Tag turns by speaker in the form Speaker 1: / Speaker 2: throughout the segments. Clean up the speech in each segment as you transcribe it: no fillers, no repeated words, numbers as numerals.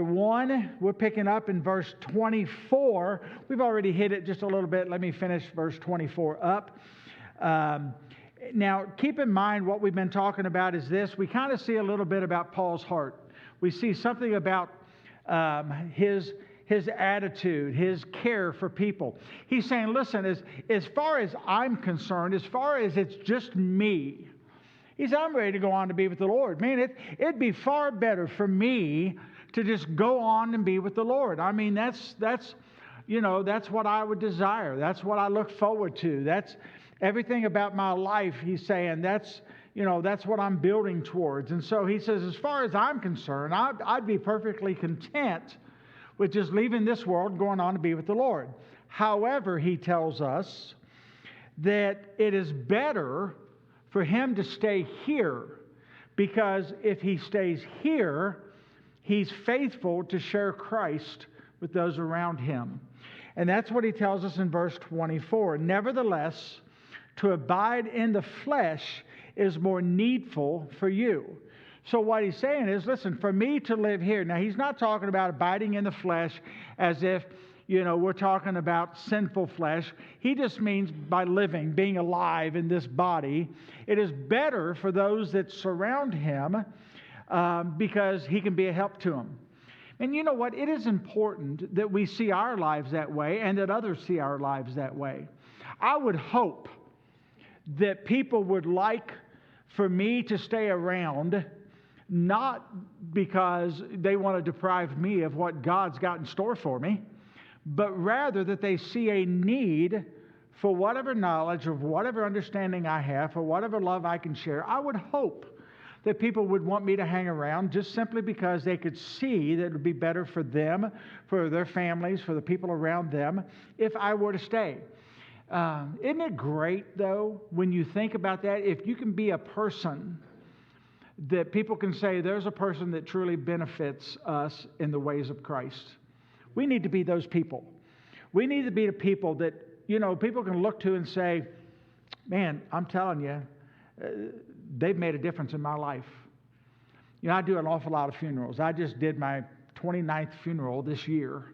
Speaker 1: 1, we're picking up in verse 24. We've already hit it just a little bit. Let me finish verse 24 up. Now, keep in mind what we've been talking about is this. We kind of see a little bit about Paul's heart. We see something about his attitude, his care for people. He's saying, listen, as far as I'm concerned, as far as it's just me, he said, I'm ready to go on to be with the Lord. Man, it'd be far better for me to just go on and be with the Lord. I mean, that's what I would desire. That's what I look forward to. That's everything about my life. He's saying that's what I'm building towards. And so he says, as far as I'm concerned, I'd be perfectly content with just leaving this world and going on to be with the Lord. However, he tells us that it is better for him to stay here, because if he stays here, he's faithful to share Christ with those around him. And that's what he tells us in verse 24. Nevertheless, to abide in the flesh is more needful for you. So what he's saying is, listen, for me to live here. Now, he's not talking about abiding in the flesh as if, we're talking about sinful flesh. He just means by living, being alive in this body. It is better for those that surround him because he can be a help to them. And you know what? It is important that we see our lives that way and that others see our lives that way. I would hope that people would like for me to stay around, not because they want to deprive me of what God's got in store for me, but rather that they see a need for whatever knowledge or whatever understanding I have, or whatever love I can share. I would hope that people would want me to hang around just simply because they could see that it would be better for them, for their families, for the people around them, if I were to stay. Isn't it great, though, when you think about that? If you can be a person that people can say, there's a person that truly benefits us in the ways of Christ. We need to be those people. We need to be the people that, people can look to and say, man, I'm telling you, they've made a difference in my life. I do an awful lot of funerals. I just did my 29th funeral this year.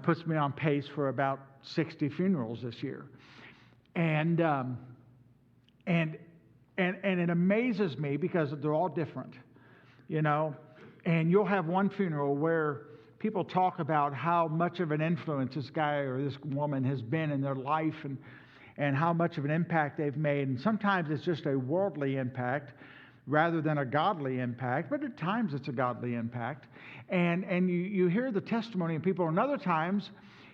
Speaker 1: Puts me on pace for about 60 funerals this year. And it amazes me because they're all different, and you'll have one funeral where people talk about how much of an influence this guy or this woman has been in their life and how much of an impact they've made. And sometimes it's just a worldly impact rather than a godly impact, but at times it's a godly impact. And you hear the testimony of people, and other times,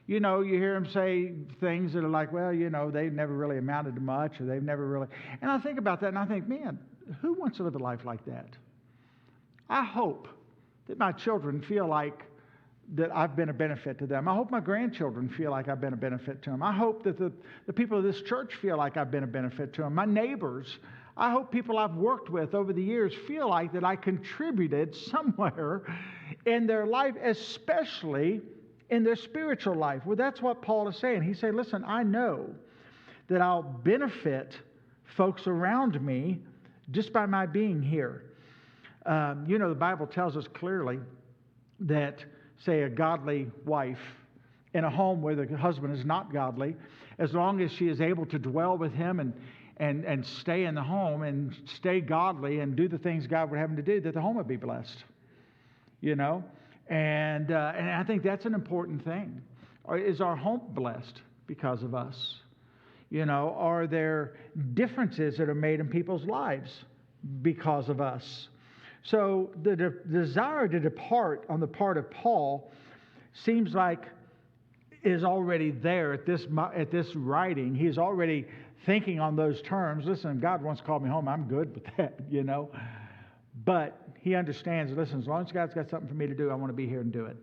Speaker 1: you hear them say things that are like, well, they've never really amounted to much, or they've never really... And I think about that, and I think, man, who wants to live a life like that? I hope that my children feel like that I've been a benefit to them. I hope my grandchildren feel like I've been a benefit to them. I hope that the people of this church feel like I've been a benefit to them. My neighbors, I hope people I've worked with over the years feel like that I contributed somewhere in their life, especially in their spiritual life. Well, that's what Paul is saying. He's saying, listen, I know that I'll benefit folks around me just by my being here. The Bible tells us clearly that, say, a godly wife in a home where the husband is not godly, as long as she is able to dwell with him and stay in the home and stay godly and do the things God would have him to do, that the home would be blessed. And I think that's an important thing. Is our home blessed because of us? Are there differences that are made in people's lives because of us? So the desire to depart on the part of Paul seems like is already there at this writing. He's already thinking on those terms. Listen, God wants to call me home. I'm good with that, But he understands, listen, as long as God's got something for me to do, I want to be here and do it.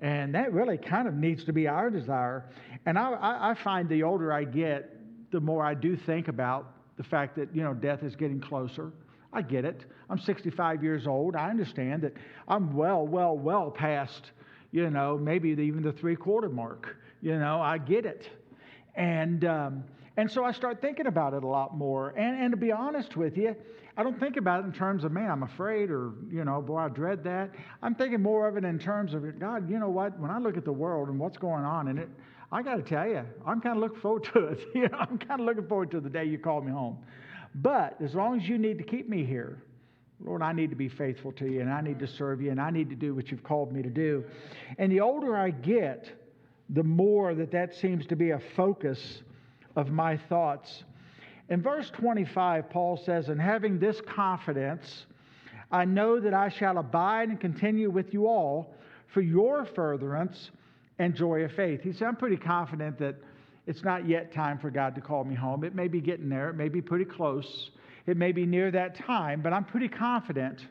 Speaker 1: And that really kind of needs to be our desire. And I find the older I get, the more I do think about the fact that, death is getting closer. I get it. I'm 65 years old. I understand that I'm well past, maybe even the 3/4 mark. I get it. And And so I start thinking about it a lot more. And to be honest with you, I don't think about it in terms of, man, I'm afraid, or, boy, I dread that. I'm thinking more of it in terms of, God, you know what? When I look at the world and what's going on in it, I got to tell you, I'm kind of looking forward to it. I'm kind of looking forward to the day you call me home. But as long as you need to keep me here, Lord, I need to be faithful to you, and I need to serve you, and I need to do what you've called me to do. And the older I get, the more that seems to be a focus of my thoughts. In verse 25, Paul says, "And having this confidence, I know that I shall abide and continue with you all for your furtherance and joy of faith." He said, I'm pretty confident that it's not yet time for God to call me home. It may be getting there. It may be pretty close. It may be near that time, but I'm pretty confident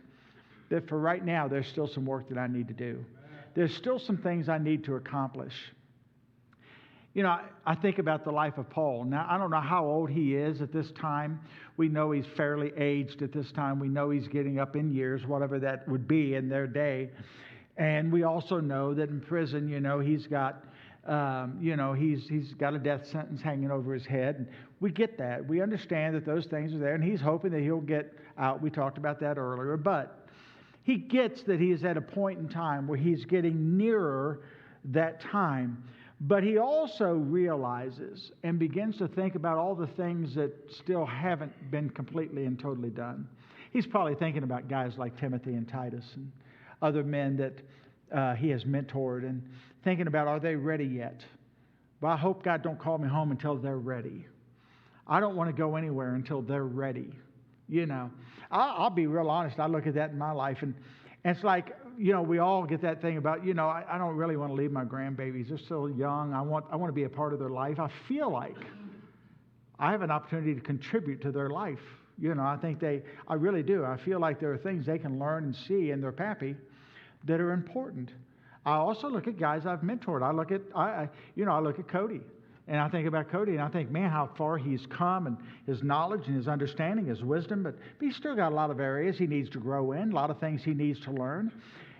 Speaker 1: that for right now, there's still some work that I need to do. There's still some things I need to accomplish. I think about the life of Paul. Now, I don't know how old he is at this time. We know he's fairly aged at this time. We know he's getting up in years, whatever that would be in their day. And we also know that in prison, he's got, he's got a death sentence hanging over his head. And we get that. We understand that those things are there, and he's hoping that he'll get out. We talked about that earlier. But he gets that he is at a point in time where he's getting nearer that time. But he also realizes and begins to think about all the things that still haven't been completely and totally done. He's probably thinking about guys like Timothy and Titus and other men that he has mentored, and thinking about, are they ready yet? Well, I hope God don't call me home until they're ready. I don't want to go anywhere until they're ready. I'll be real honest. I look at that in my life, and it's like, we all get that thing about, I don't really want to leave my grandbabies. They're still young. I want to be a part of their life. I feel like I have an opportunity to contribute to their life. I really do. I feel like there are things they can learn and see in their pappy that are important. I also look at guys I've mentored. I look at Cody, and I think about Cody, and I think, man, how far he's come, and his knowledge and his understanding, his wisdom, but he's still got a lot of areas he needs to grow in, a lot of things he needs to learn.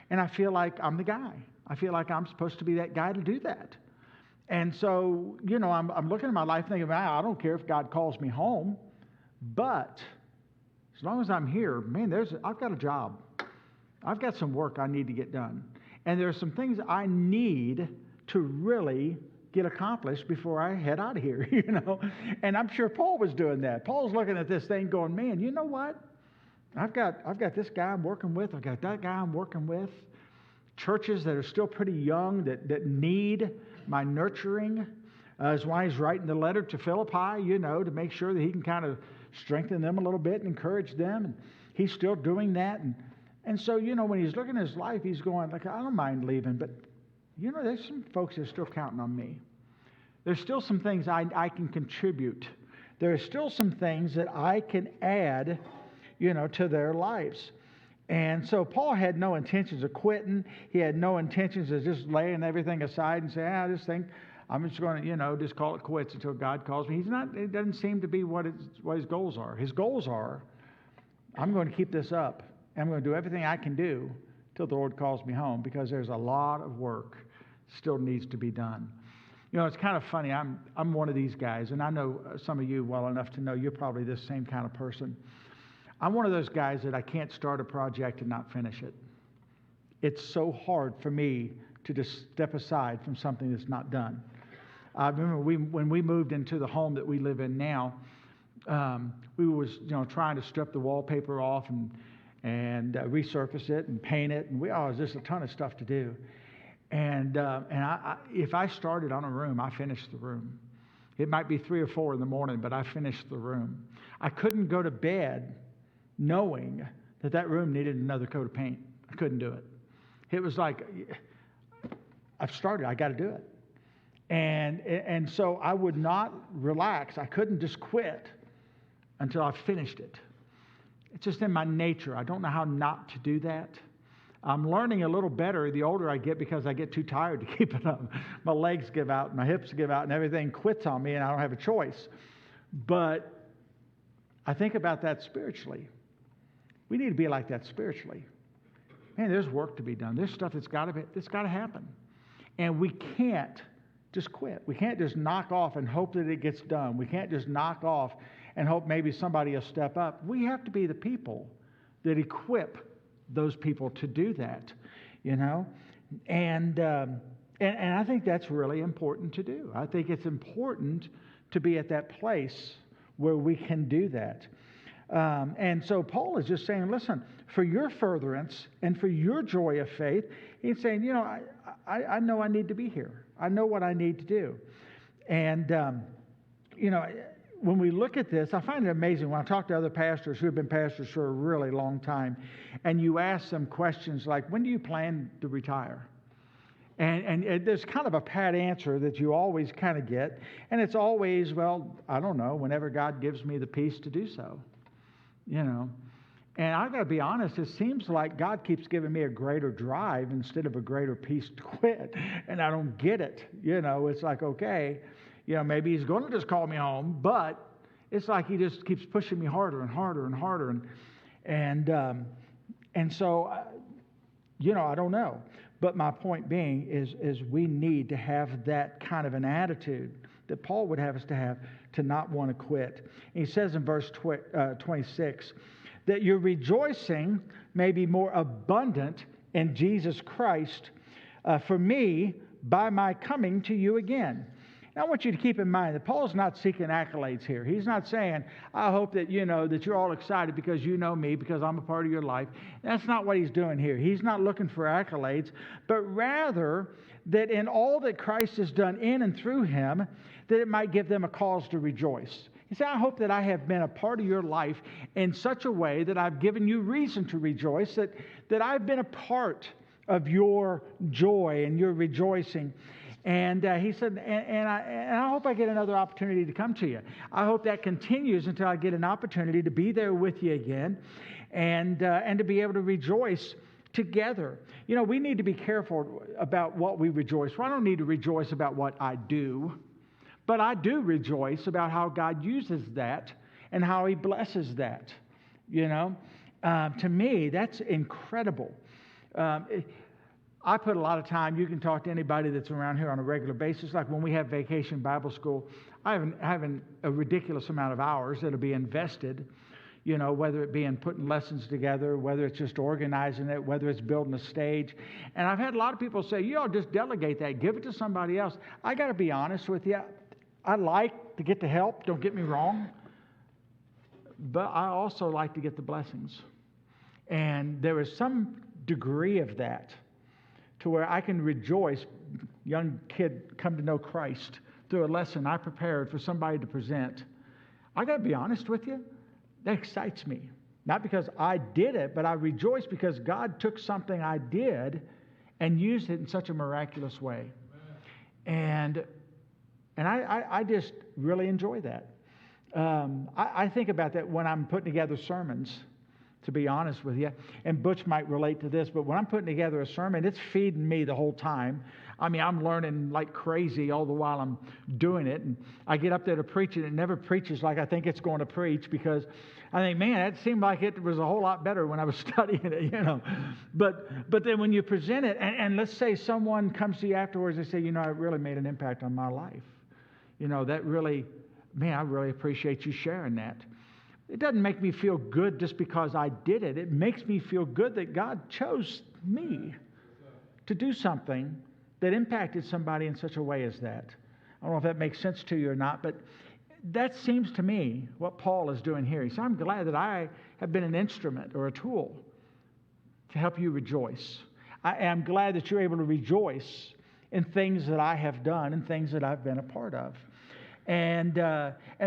Speaker 1: And I feel like I'm the guy. I feel like I'm supposed to be that guy to do that. And so, I'm looking at my life thinking, I don't care if God calls me home, but as long as I'm here, man, I've got a job. I've got some work I need to get done. And there are some things I need to really get accomplished before I head out of here, And I'm sure Paul was doing that. Paul's looking at this thing going, man, you know what? I've got this guy I'm working with. I've got that guy I'm working with. Churches that are still pretty young that need my nurturing. That's why he's writing the letter to Philippi, to make sure that he can kind of strengthen them a little bit and encourage them. And he's still doing that. And so, when he's looking at his life, he's going, like, I don't mind leaving, but, there's some folks that are still counting on me. There's still some things I can contribute. There are still some things that I can add to their lives. And so Paul had no intentions of quitting. He had no intentions of just laying everything aside and saying, I just think I'm just going to, just call it quits until God calls me. It doesn't seem to be what his goals are. His goals are, I'm going to keep this up. I'm going to do everything I can do till the Lord calls me home, because there's a lot of work still needs to be done. It's kind of funny. I'm one of these guys, and I know some of you well enough to know you're probably this same kind of person. I'm one of those guys that I can't start a project and not finish it. It's so hard for me to just step aside from something that's not done. I remember when we moved into the home that we live in now, we was trying to strip the wallpaper off and resurface it and paint it, and there's just a ton of stuff to do. And if I started on a room, I finished the room. It might be 3 or 4 in the morning, but I finished the room. I couldn't go to bed knowing that room needed another coat of paint. I couldn't do it. It was like, I've started, I got to do it. And so I would not relax. I couldn't just quit until I finished it. It's just in my nature. I don't know how not to do that. I'm learning a little better the older I get, because I get too tired to keep it up. My legs give out, my hips give out, and everything quits on me, and I don't have a choice. But I think about that spiritually. We need to be like that spiritually. Man, there's work to be done. There's stuff that's got to happen. And we can't just quit. We can't just knock off and hope that it gets done. We can't just knock off and hope maybe somebody will step up. We have to be the people that equip those people to do that, And I think that's really important to do. I think it's important to be at that place where we can do that. And so Paul is just saying, listen, for your furtherance and for your joy of faith, he's saying, I know I need to be here. I know what I need to do. And, when we look at this, I find it amazing when I talk to other pastors who have been pastors for a really long time, and you ask them questions like, when do you plan to retire? And there's kind of a pat answer that you always kind of get, and it's always, well, I don't know, whenever God gives me the peace to do so, And I got to be honest, it seems like God keeps giving me a greater drive instead of a greater peace to quit, and I don't get it. It's like, okay, maybe he's going to just call me home, but it's like he just keeps pushing me harder and harder and harder, and so, I don't know. But my point being is we need to have that kind of an attitude that Paul would have us to have, to not want to quit. And he says in verse 26, that your rejoicing may be more abundant in Jesus Christ for me by my coming to you again. Now, I want you to keep in mind that Paul's not seeking accolades here. He's not saying, I hope that that you're all excited because you know me, because I'm a part of your life. That's not what he's doing here. He's not looking for accolades, but rather that in all that Christ has done in and through him, that it might give them a cause to rejoice. He said, I hope that I have been a part of your life in such a way that I've given you reason to rejoice, that I've been a part of your joy and your rejoicing. And he said, and I hope I get another opportunity to come to you. I hope that continues until I get an opportunity to be there with you again and to be able to rejoice together. We need to be careful about what we rejoice for. I don't need to rejoice about what I do, but I do rejoice about how God uses that and how he blesses that. To me, that's incredible. I put a lot of time. You can talk to anybody that's around here on a regular basis. Like when we have Vacation Bible School, I have a ridiculous amount of hours that'll be invested, whether it be in putting lessons together, whether it's just organizing it, whether it's building a stage. And I've had a lot of people say, just delegate that, give it to somebody else. I got to be honest with you. I like to get the help, don't get me wrong, but I also like to get the blessings. And there is some degree of that to where I can rejoice, young kid come to know Christ through a lesson I prepared for somebody to present. I got to be honest with you, that excites me. Not because I did it, but I rejoice because God took something I did and used it in such a miraculous way. And I just really enjoy that. I think about that when I'm putting together sermons, to be honest with you. And Butch might relate to this, but when I'm putting together a sermon, it's feeding me the whole time. I mean, I'm learning like crazy all the while I'm doing it. And I get up there to preach it, and it never preaches like I think it's going to preach, because I think, man, it seemed like it was a whole lot better when I was studying it, But then when you present it, and let's say someone comes to you afterwards and say, it really made an impact on my life. That really, man, I really appreciate you sharing that. It doesn't make me feel good just because I did it. It makes me feel good that God chose me to do something that impacted somebody in such a way as that. I don't know if that makes sense to you or not, but that seems to me what Paul is doing here. He said, I'm glad that I have been an instrument or a tool to help you rejoice. I am glad that you're able to rejoice in things that I have done and things that I've been a part of. And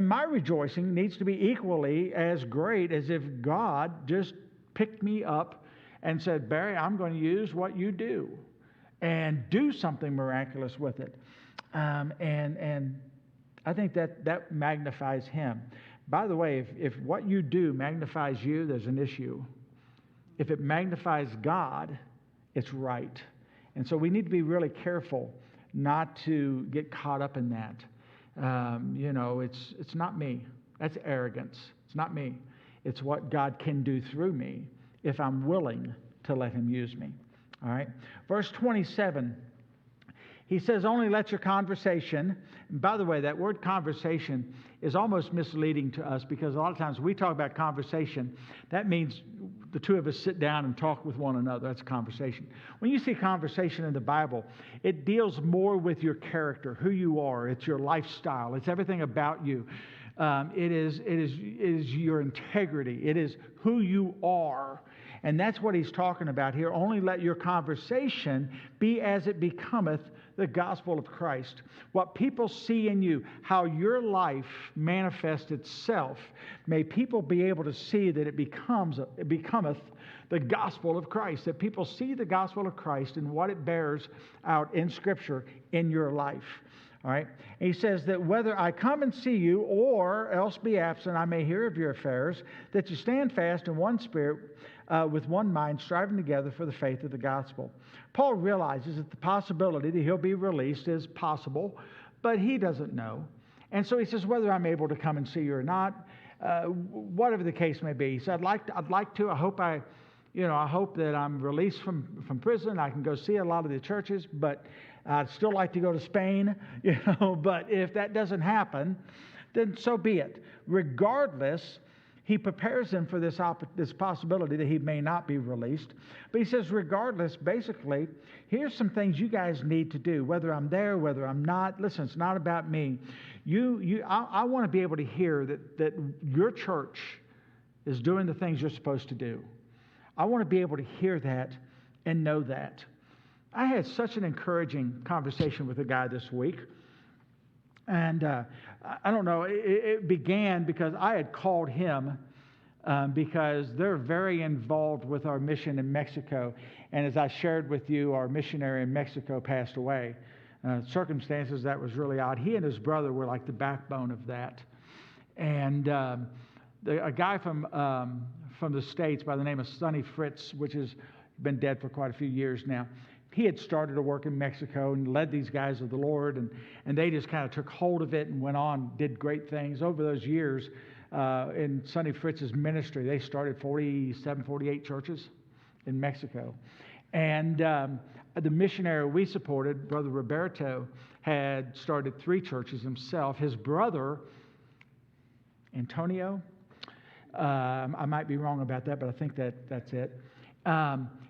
Speaker 1: my rejoicing needs to be equally as great as if God just picked me up and said, Barry, I'm going to use what you do and do something miraculous with it. And I think that magnifies him. By the way, if what you do magnifies you, there's an issue. If it magnifies God, it's right. And so we need to be really careful not to get caught up in that. It's not me. That's arrogance. It's not me. It's what God can do through me if I'm willing to let him use me. All right. Verse 27, He says, only let your conversation, and by the way, that word conversation is almost misleading to us because a lot of times we talk about conversation, that means the two of us sit down and talk with one another. That's a conversation. When you see conversation in the Bible, it deals more with your character, who you are. It's your lifestyle. It's everything about you. It is your integrity. It is who you are. And that's what he's talking about here. Only let your conversation be as it becometh the gospel of Christ. What people see in you, how your life manifests itself, may people be able to see that it becometh the gospel of Christ. That people see the gospel of Christ and what it bears out in Scripture in your life. All right. And he says that whether I come and see you or else be absent, I may hear of your affairs, that you stand fast in one spirit, with one mind, striving together for the faith of the gospel. Paul realizes that the possibility that he'll be released is possible, but he doesn't know. And so he says, whether I'm able to come and see you or not, whatever the case may be. He said, I'd like to. I hope that I'm released from prison. I can go see a lot of the churches, but I'd still like to go to Spain. But if that doesn't happen, then so be it. Regardless, he prepares them for this possibility that he may not be released. But he says, regardless, basically, here's some things you guys need to do, whether I'm there, whether I'm not. Listen, it's not about me. I want to be able to hear that your church is doing the things you're supposed to do. I want to be able to hear that and know that. I had such an encouraging conversation with a guy this week. And I don't know, it began because I had called him because they're very involved with our mission in Mexico. And as I shared with you, our missionary in Mexico passed away. Circumstances that was really odd. He and his brother were like the backbone of that. And a guy from the States by the name of Sonny Fritz, which has been dead for quite a few years now, he had started to work in Mexico and led these guys to the Lord, and they just kind of took hold of it and went on, did great things. Over those years, in Sonny Fritz's ministry, they started 47, 48 churches in Mexico. And the missionary we supported, Brother Roberto, had started 3 churches himself. His brother, Antonio, I might be wrong about that, but I think that's it,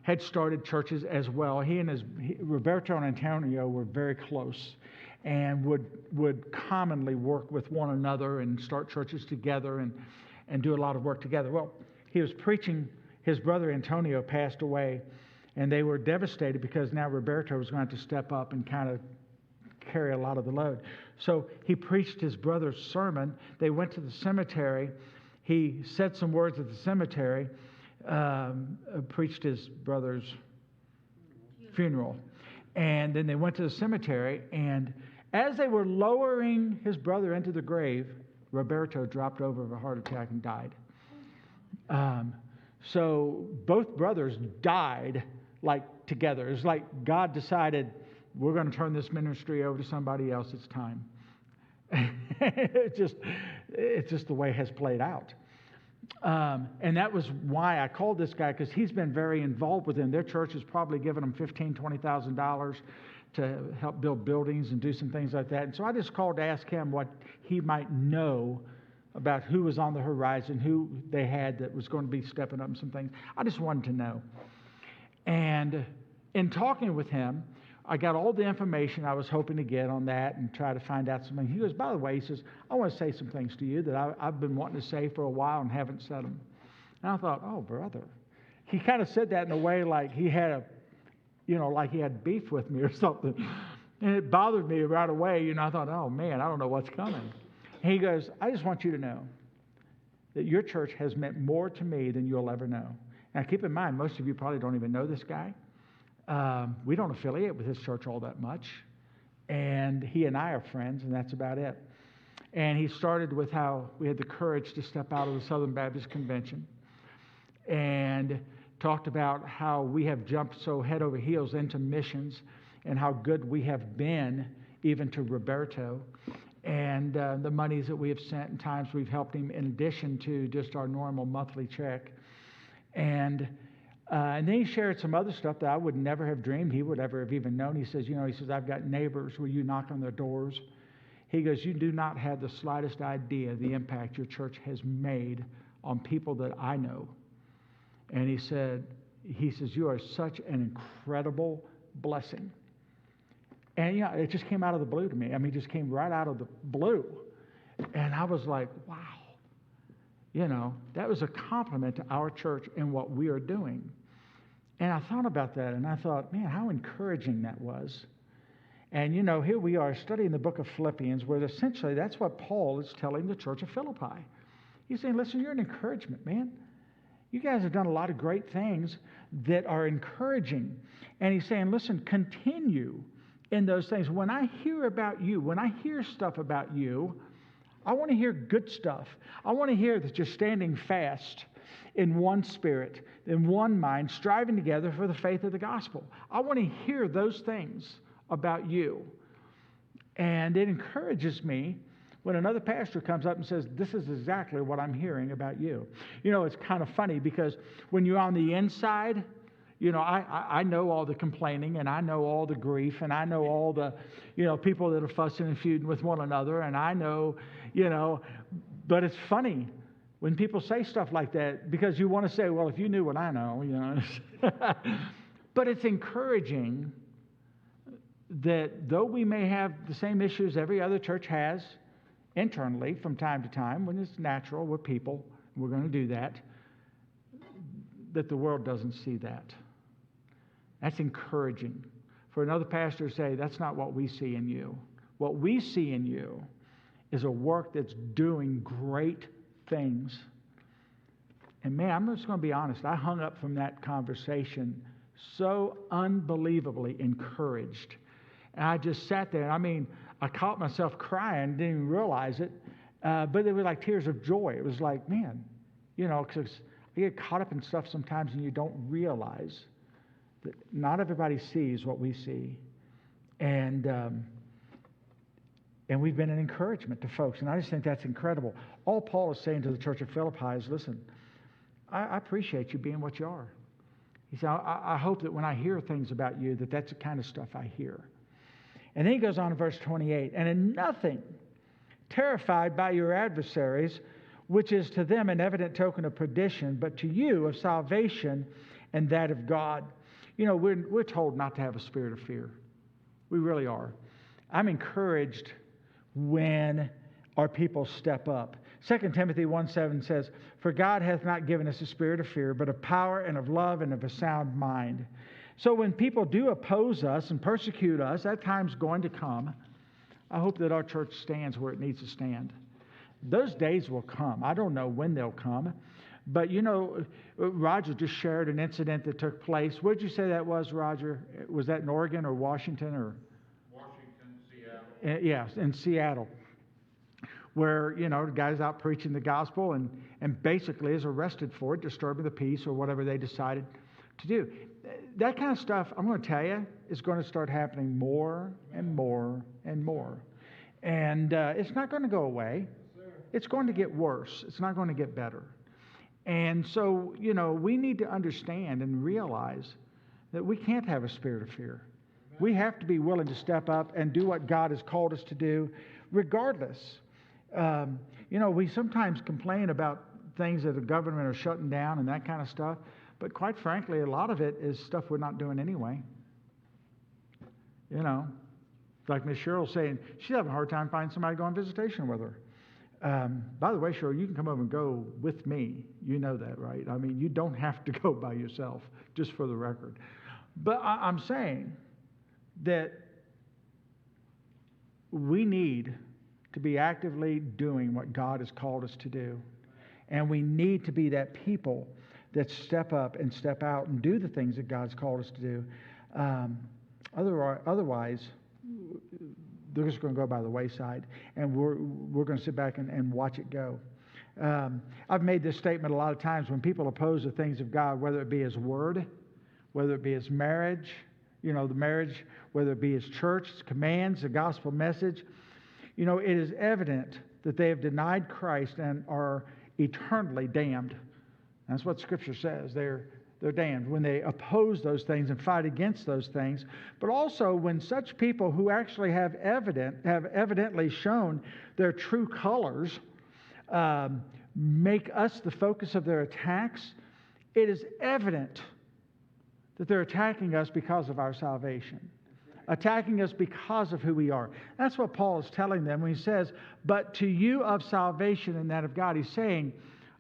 Speaker 1: had started churches as well. Roberto and Antonio were very close and would commonly work with one another and start churches together and do a lot of work together. Well, he was preaching, his brother Antonio passed away, and they were devastated because now Roberto was going to have to step up and kind of carry a lot of the load. So he preached his brother's sermon. They went to the cemetery. He said some words at the cemetery, preached his brother's funeral. And then they went to the cemetery, and as they were lowering his brother into the grave, Roberto dropped over of a heart attack and died. So both brothers died like together. It's like God decided, we're going to turn this ministry over to somebody else. It's time. It's just the way it has played out. And that was why I called this guy, because he's been very involved with them. Their church has probably given them $15,000, $20,000 to help build buildings and do some things like that. And so I just called to ask him what he might know about who was on the horizon, who they had that was going to be stepping up and some things. I just wanted to know. And in talking with him, I got all the information I was hoping to get on that and try to find out something. He goes, by the way, he says, I want to say some things to you that I've been wanting to say for a while and haven't said them. And I thought, oh, brother. He kind of said that in a way like he had like he had beef with me or something. And it bothered me right away. I thought, oh, man, I don't know what's coming. And he goes, I just want you to know that your church has meant more to me than you'll ever know. Now, keep in mind, most of you probably don't even know this guy. We don't affiliate with his church all that much. And he and I are friends, and that's about it. And he started with how we had the courage to step out of the Southern Baptist Convention and talked about how we have jumped so head over heels into missions and how good we have been even to Roberto, and the monies that we have sent and times we've helped him in addition to just our normal monthly check. And And then he shared some other stuff that I would never have dreamed he would ever have even known. He says, I've got neighbors where you knock on their doors. He goes, you do not have the slightest idea the impact your church has made on people that I know. And he says, you are such an incredible blessing. And it just came out of the blue to me. I mean, it just came right out of the blue. And I was like, wow. That was a compliment to our church and what we are doing. And I thought about that, and I thought, man, how encouraging that was. And, here we are studying the book of Philippians, where essentially that's what Paul is telling the church of Philippi. He's saying, listen, you're an encouragement, man. You guys have done a lot of great things that are encouraging. And he's saying, listen, continue in those things. When I hear about you, when I hear stuff about you, I want to hear good stuff. I want to hear that you're standing fast in one spirit, in one mind, striving together for the faith of the gospel. I want to hear those things about you. And it encourages me when another pastor comes up and says, this is exactly what I'm hearing about you. It's kind of funny because when you're on the inside, I know all the complaining, and I know all the grief, and I know all the, people that are fussing and feuding with one another, and I know, but it's funny when people say stuff like that, because you want to say, well, if you knew what I know, But it's encouraging that though we may have the same issues every other church has internally from time to time, when it's natural, we're people, we're going to do that the world doesn't see that. That's encouraging. For another pastor to say, that's not what we see in you. What we see in you is a work that's doing great things. And man, I'm just going to be honest. I hung up from that conversation so unbelievably encouraged. And I just sat there. I mean, I caught myself crying, didn't even realize it. But they were like tears of joy. It was like, man, because you get caught up in stuff sometimes and you don't realize that not everybody sees what we see. And we've been an encouragement to folks. And I just think that's incredible. All Paul is saying to the church of Philippi is, listen, I appreciate you being what you are. He said, I hope that when I hear things about you, that's the kind of stuff I hear. And then he goes on to verse 28. And in nothing, terrified by your adversaries, which is to them an evident token of perdition, but to you of salvation and that of God. We're told not to have a spirit of fear. We really are. I'm encouraged when our people step up. 2 Timothy 1:7 says, for God hath not given us a spirit of fear, but of power and of love and of a sound mind. So when people do oppose us and persecute us, that time's going to come. I hope that our church stands where it needs to stand. Those days will come. I don't know when they'll come. But, Roger just shared an incident that took place. Where did you say that was, Roger? Was that in Oregon or Washington?
Speaker 2: Washington, Seattle.
Speaker 1: Yes, in Seattle. Where, the guy's out preaching the gospel and basically is arrested for it, disturbing the peace or whatever they decided to do. That kind of stuff, I'm going to tell you, is going to start happening more and more and more. And it's not going to go away. It's going to get worse. It's not going to get better. And so, we need to understand and realize that we can't have a spirit of fear. We have to be willing to step up and do what God has called us to do, regardless. We sometimes complain about things that the government are shutting down and that kind of stuff. But quite frankly, a lot of it is stuff we're not doing anyway. Like Miss Cheryl's saying, she's having a hard time finding somebody to go on visitation with her. By the way, Cheryl, you can come over and go with me. You know that, right? I mean, you don't have to go by yourself, just for the record. But I'm saying that we need to be actively doing what God has called us to do. And we need to be that people that step up and step out and do the things that God's called us to do. Otherwise, they're just going to go by the wayside, and we're going to sit back and watch it go. I've made this statement a lot of times when people oppose the things of God, whether it be His Word, whether it be His marriage, the marriage, whether it be His church, His commands, the gospel message. It is evident that they have denied Christ and are eternally damned. That's what Scripture says. They're they're damned. When they oppose those things and fight against those things. But also when such people who actually have evidently shown their true colors make us the focus of their attacks, it is evident that they're attacking us because of our salvation. Attacking us because of who we are. That's what Paul is telling them when he says, but to you of salvation and that of God. He's saying,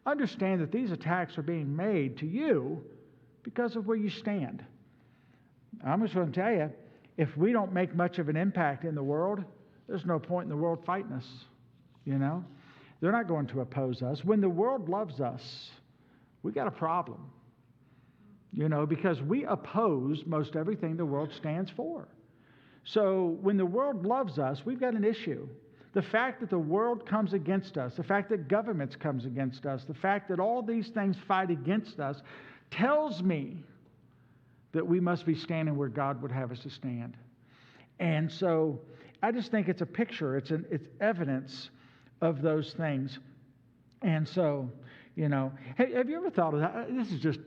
Speaker 1: understand that these attacks are being made to you because of where you stand. I'm just going to tell you, if we don't make much of an impact in the world, there's no point in the world fighting us. You know? They're not going to oppose us. When the world loves us, we got a problem. You know, because we oppose most everything the world stands for. So when the world loves us, we've got an issue. The fact that the world comes against us, the fact that governments comes against us, the fact that all these things fight against us tells me that we must be standing where God would have us to stand. And so I just think it's a picture, it's evidence of those things. And so, you know, have you ever thought of that? This is just,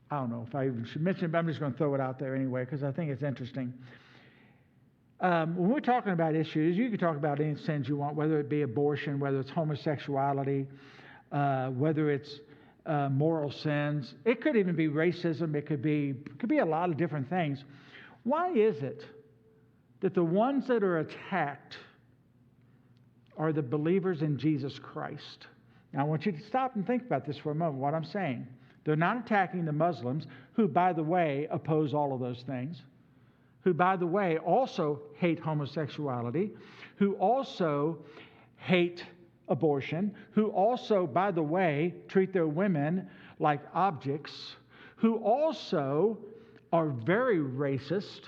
Speaker 1: I don't know if I even should mention it, but I'm just going to throw it out there anyway because I think it's interesting. When we're talking about issues, you can talk about any sins you want, whether it be abortion, whether it's homosexuality, whether it's moral sins. It could even be racism. It could be a lot of different things. Why is it that the ones that are attacked are the believers in Jesus Christ? Now, I want you to stop and think about this for a moment, what I'm saying. They're not attacking the Muslims, who, by the way, oppose all of those things, who, by the way, also hate homosexuality, who also hate abortion, who also, by the way, treat their women like objects, who also are very racist,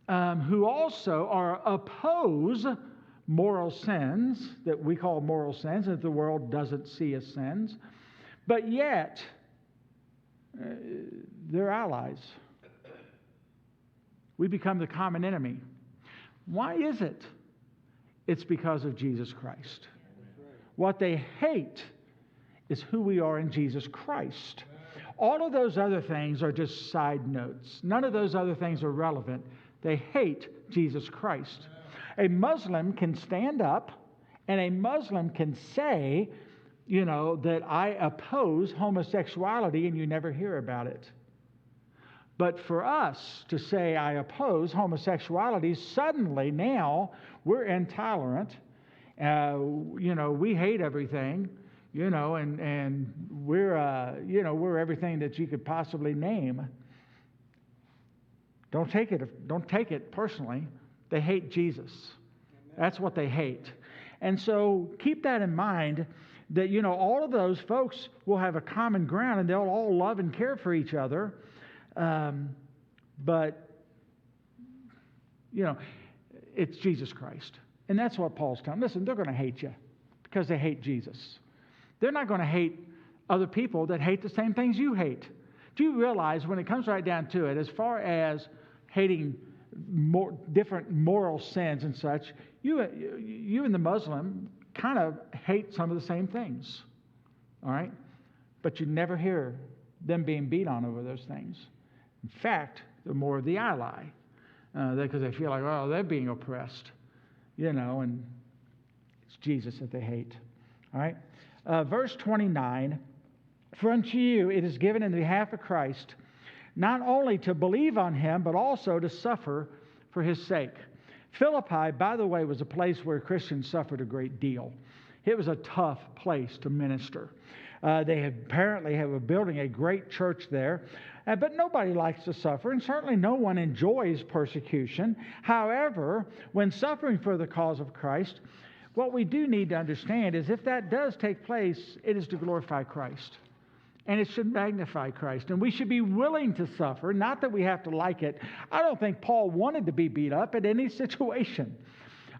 Speaker 1: who also oppose moral sins that we call moral sins that the world doesn't see as sins, but yet they're allies. We become the common enemy. Why is it? It's because of Jesus Christ. What they hate is who we are in Jesus Christ. All of those other things are just side notes. None of those other things are relevant. They hate Jesus Christ. A Muslim can stand up and a Muslim can say, you know, that I oppose homosexuality, and you never hear about it. But for us to say I oppose homosexuality, suddenly now we're intolerant. You know, we hate everything, you know, and we're, you know, we're everything that you could possibly name. Don't take it personally. They hate Jesus. That's what they hate. And so keep that in mind, that, you know, all of those folks will have a common ground and they'll all love and care for each other. But, you know, it's Jesus Christ. And that's what Paul's telling. Listen, they're going to hate you because they hate Jesus. They're not going to hate other people that hate the same things you hate. Do you realize when it comes right down to it, as far as hating different moral sins and such, you and the Muslim kind of hate some of the same things. All right? But you never hear them being beat on over those things. In fact, they're more of the ally because they feel like, oh, they're being oppressed, you know, and it's Jesus that they hate. All right? Verse 29, for unto you it is given in the behalf of Christ not only to believe on him, but also to suffer for his sake. Philippi, by the way, was a place where Christians suffered a great deal. It was a tough place to minister. They apparently were building a great church there. But nobody likes to suffer, and certainly no one enjoys persecution. However, when suffering for the cause of Christ, what we do need to understand is if that does take place, it is to glorify Christ. And it should magnify Christ. And we should be willing to suffer, not that we have to like it. I don't think Paul wanted to be beat up in any situation.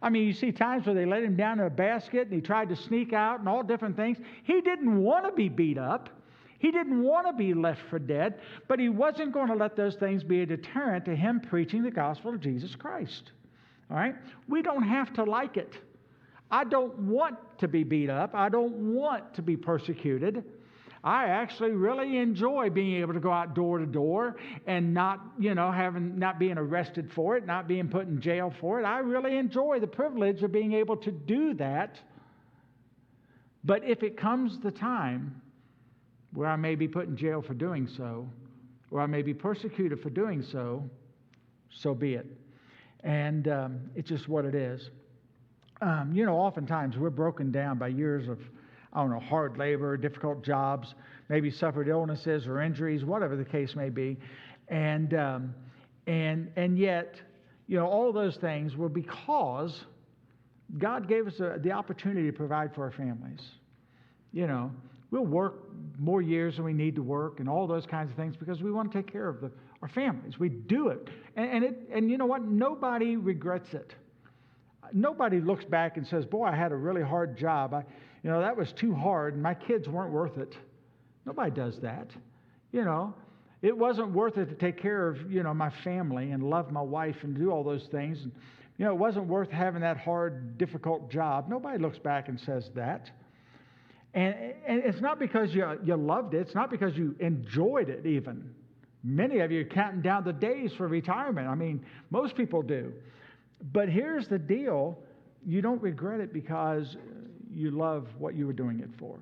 Speaker 1: I mean, you see times where they let him down in a basket and he tried to sneak out and all different things. He didn't want to be beat up. He didn't want to be left for dead, but he wasn't going to let those things be a deterrent to him preaching the gospel of Jesus Christ. All right? We don't have to like it. I don't want to be beat up. I don't want to be persecuted. I actually really enjoy being able to go out door to door and not being arrested for it, not being put in jail for it. I really enjoy the privilege of being able to do that. But if it comes the time where I may be put in jail for doing so, or I may be persecuted for doing so, so be it. And it's just what it is. Oftentimes we're broken down by years of, hard labor, difficult jobs, maybe suffered illnesses or injuries, whatever the case may be. And yet, all those things were because God gave us the opportunity to provide for our families. We'll work more years than we need to work and all those kinds of things because we want to take care of our families. We do it. And you know what? Nobody regrets it. Nobody looks back and says, boy, I had a really hard job. That was too hard and my kids weren't worth it. Nobody does that. It wasn't worth it to take care of, my family and love my wife and do all those things. And, it wasn't worth having that hard, difficult job. Nobody looks back and says that. And it's not because you loved it. It's not because you enjoyed it even. Many of you are counting down the days for retirement. Most people do. But here's the deal. You don't regret it because you love what you were doing it for.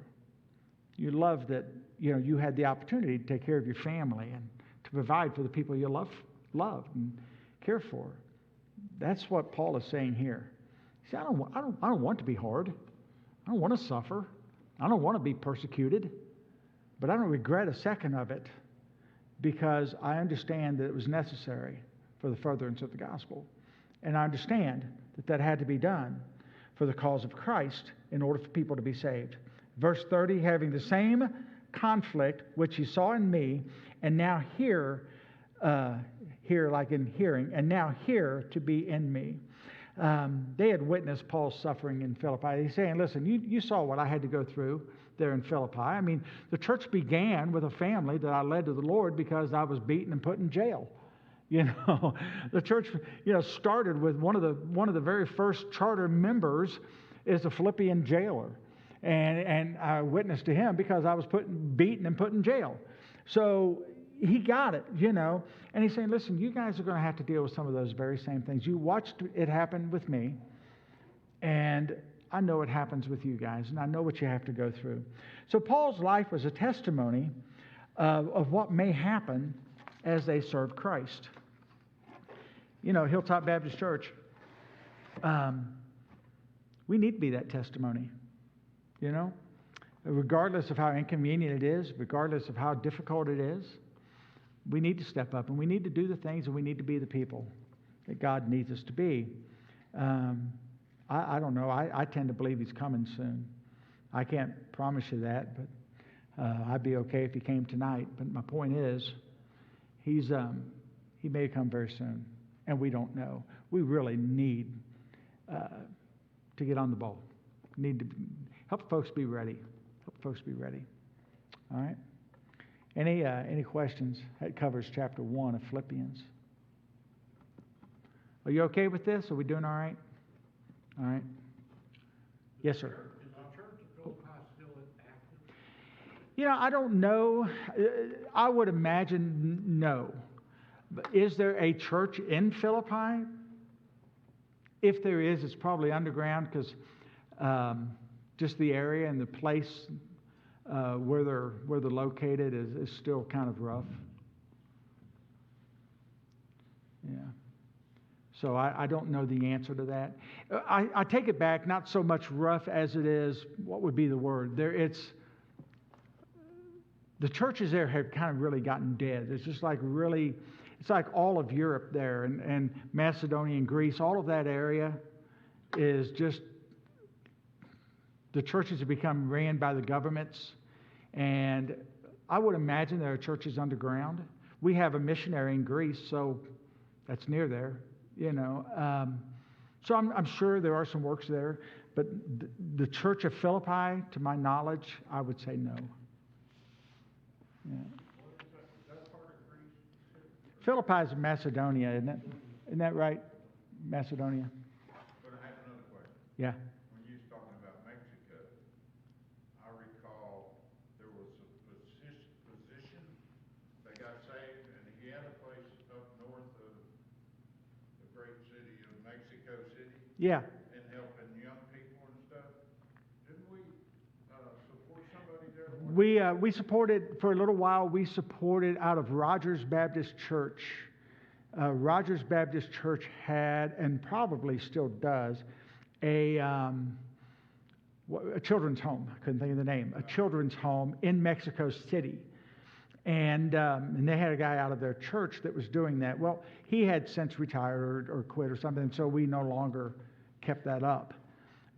Speaker 1: You love that, you had the opportunity to take care of your family and to provide for the people you love and care for. That's what Paul is saying here. He said, I don't want to be hard. I don't want to suffer. I don't want to be persecuted. But I don't regret a second of it because I understand that it was necessary for the furtherance of the gospel. And I understand that had to be done for the cause of Christ in order for people to be saved. Verse 30, having the same conflict which you saw in me, and now hear like in hearing, and now hear to be in me. They had witnessed Paul's suffering in Philippi. He's saying, listen, you saw what I had to go through there in Philippi. The church began with a family that I led to the Lord because I was beaten and put in jail. The church, started with one of the very first charter members is a Philippian jailer. And I witnessed to him because I was beaten and put in jail. So he got it, And he's saying, listen, you guys are going to have to deal with some of those very same things. You watched it happen with me. And I know it happens with you guys. And I know what you have to go through. So Paul's life was a testimony of what may happen as they serve Christ. Hilltop Baptist Church, we need to be that testimony, regardless of how inconvenient it is, regardless of how difficult it is. We need to step up and we need to do the things and we need to be the people that God needs us to be. I don't know. I tend to believe He's coming soon. I can't promise you that, but I'd be okay if He came tonight. But my point is, He may come very soon, and we don't know. We really need to get on the ball. Need to help folks be ready. Help folks be ready. All right. Any questions? That covers chapter 1 of Philippians. Are you okay with this? Are we doing all right? All right. Yes, sir.
Speaker 2: Is the church of Philippi still active?
Speaker 1: I don't know. I would imagine no. Is there a church in Philippi? If there is, it's probably underground because just the area and the place where they're located is still kind of rough. Yeah. So I don't know the answer to that. I take it back, not so much rough as it is, what would be the word? The churches there have kind of really gotten dead. It's just like really, it's like all of Europe there and Macedonia and Greece, all of that area is just, the churches have become ran by the governments. And I would imagine there are churches underground. We have a missionary in Greece, so that's near there. So I'm sure there are some works there, but the Church of Philippi, to my knowledge, I would say no. Yeah.
Speaker 2: Is that part of Greece?
Speaker 1: Philippi is Macedonia, isn't it? Isn't that right? Macedonia.
Speaker 2: But I have another question.
Speaker 1: Yeah.
Speaker 2: When you was talking about Mexico, I recall there was a great city of Mexico City
Speaker 1: Yeah.
Speaker 2: and helping young people and stuff. Didn't we support somebody there?
Speaker 1: We supported, for a little while, we supported out of Rogers Baptist Church. Rogers Baptist Church had, and probably still does, a children's home. I couldn't think of the name. A children's home in Mexico City. And they had a guy out of their church that was doing that. Well, he had since retired or quit or something, so we no longer kept that up.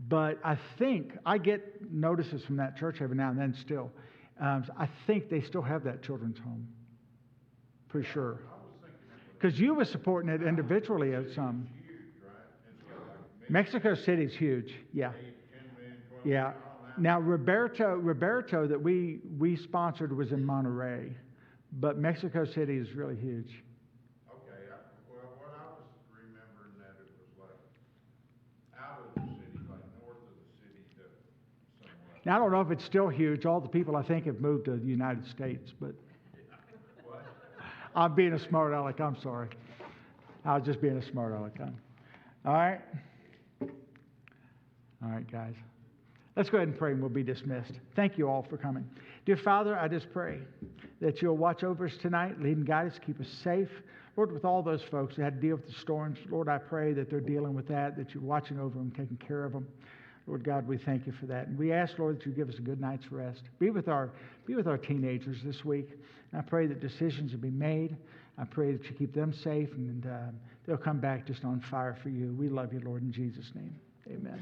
Speaker 1: But I think, I get notices from that church every now and then still. I think they still have that children's home. Pretty sure. Because you were supporting it individually at some. Mexico City's huge, yeah. Yeah. Now, Roberto that we sponsored was in Monterey, but Mexico City is really huge.
Speaker 2: Okay, well, what I was remembering that it was like out of the city, like north of the city to somewhere.
Speaker 1: Now, I don't know if it's still huge. All the people I think have moved to the United States, but
Speaker 2: What?
Speaker 1: I'm being a smart aleck. I'm sorry. I was just being a smart aleck. All right? All right, guys. Let's go ahead and pray and we'll be dismissed. Thank you all for coming. Dear Father, I just pray that you'll watch over us tonight, lead and guide us, keep us safe. Lord, with all those folks that had to deal with the storms, Lord, I pray that they're dealing with that you're watching over them, taking care of them. Lord God, we thank you for that. And we ask, Lord, that you give us a good night's rest. Be with our teenagers this week. And I pray that decisions will be made. I pray that you keep them safe and they'll come back just on fire for you. We love you, Lord, in Jesus' name. Amen.